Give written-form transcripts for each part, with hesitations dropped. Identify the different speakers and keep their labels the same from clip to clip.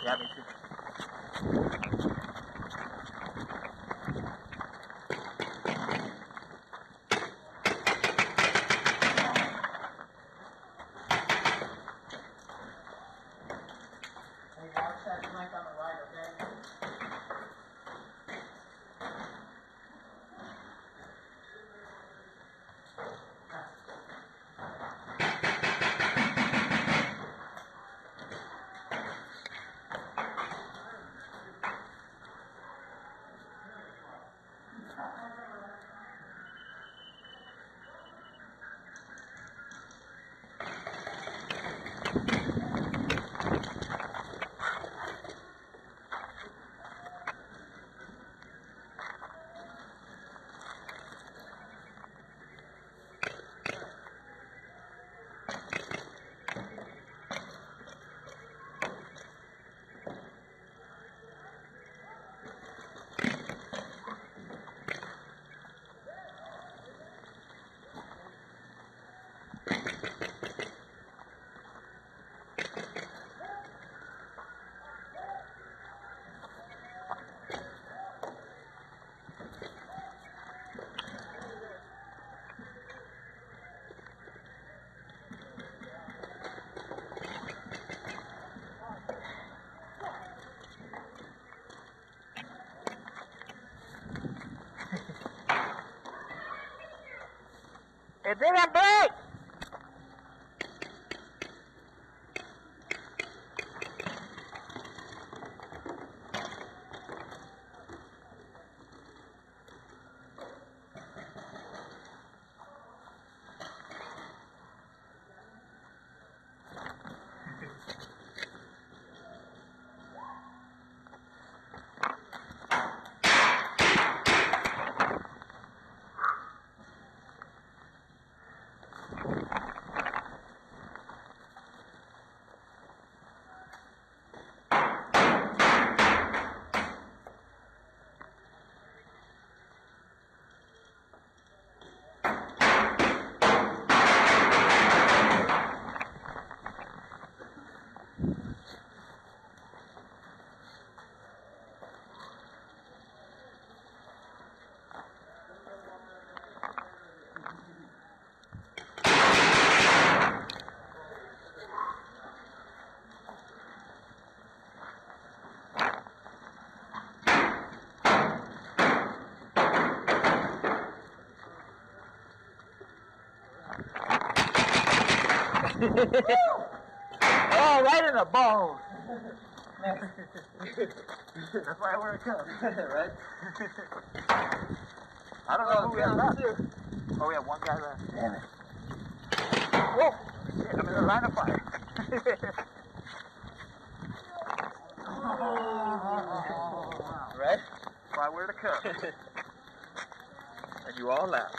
Speaker 1: Yeah, me too. Hey, watch that flank on the right, okay? It didn't break! Oh, right in the bone. That's why I wear a cup, right? I don't know who we have left. Oh, we have one guy left. Damn it. Whoa! Shit, I'm in the line of fire. Right? That's why I wear the cup. And you all laugh.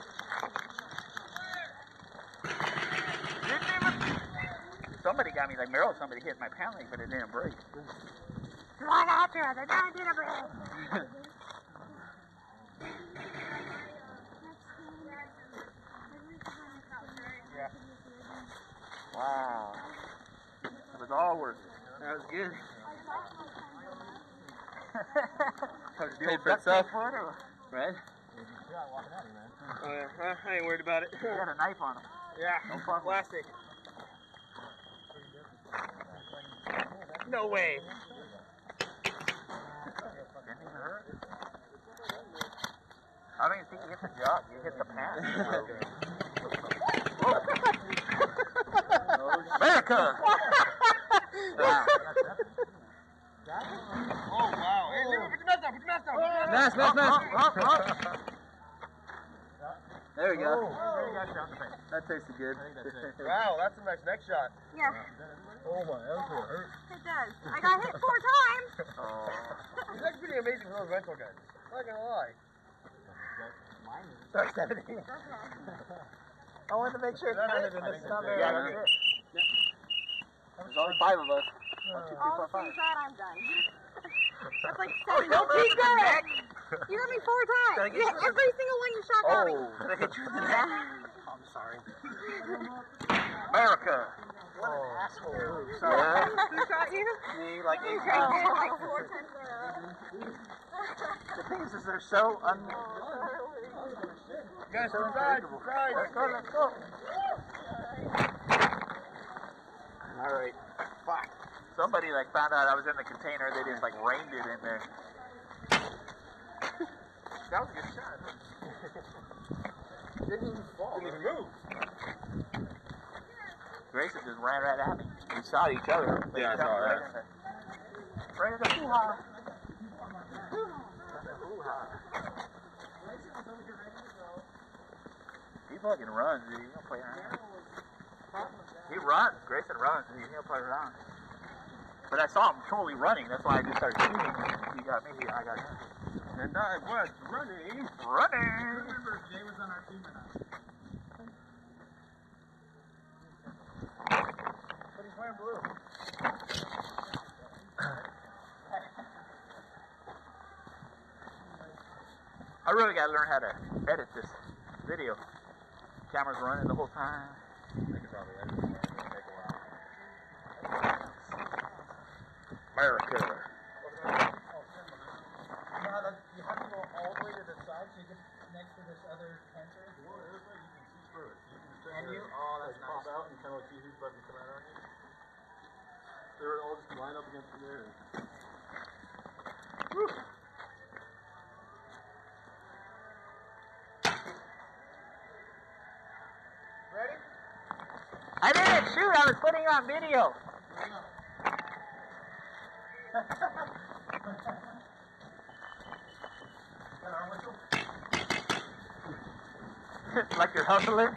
Speaker 1: Somebody got me like Meryl, somebody hit my pant leg, but it didn't break. I got you, the guy didn't break. Yeah. Wow. It was all worth it. That was good. Paid for itself. Right? Oh, yeah. I ain't worried about it. He had a knife on him. Yeah, no plastic. No way. I don't even think you hit the job. You hit the pants. America! Wow. Oh, wow. Hey, put your mask down. Put your mask down. Mask. There we go. That tasted good. Wow, that's a nice neck shot.
Speaker 2: Yeah.
Speaker 3: Oh my, that was gonna hurt.
Speaker 2: It does. I got hit 4 times.
Speaker 1: Oh.
Speaker 2: That's
Speaker 3: pretty amazing for those rental guys. I'm not gonna lie.
Speaker 1: Sorry, 17.
Speaker 2: Okay.
Speaker 1: I wanted to make sure it's not very
Speaker 3: Yeah.
Speaker 1: There's only 5 of us. 1, 2, 3, 4, 5.
Speaker 2: All things that I'm done. That's like 7.
Speaker 1: Don't keep going!
Speaker 2: You hit me 4 times. You hit every single one you shot at me.
Speaker 1: Did I hit you in the neck? I'm sorry. America!
Speaker 3: What an asshole.
Speaker 1: Yeah.
Speaker 2: He shot you?
Speaker 1: See, like,
Speaker 2: He shot me like 4 times in a row.
Speaker 1: the thing is they're so
Speaker 3: Guys, subside.
Speaker 1: Let's go. Alright. Fuck. Somebody like found out I was in the container, they just like rained it in there. That was a good shot.
Speaker 3: Didn't even fall. Didn't even move.
Speaker 1: Grayson just ran right at me. We saw each other.
Speaker 3: Yeah, I saw that.
Speaker 1: Right in the hoo-ha. He fucking runs, dude. He don't play around. He runs. Grayson runs, dude. He don't play around. But I saw him totally running. That's why I just started shooting. He got me. I got him.
Speaker 3: And I was running.
Speaker 1: Running.
Speaker 3: I remember if Jay was on our team or not. But he's wearing blue.
Speaker 1: I really got to learn how to edit this video. Camera's running the whole time.
Speaker 3: I could probably edit it. It'll take a while.
Speaker 1: America.
Speaker 3: You have to go all the way to the side so you get next to this other cancer. Well, this way you can see through it. Can you? Oh, that's nice. Pop out and kind of like see who's about to come out on you. They were all just lined up against the mirror. Woo! Ready?
Speaker 1: I didn't shoot. I was putting on video. Like you're hustling.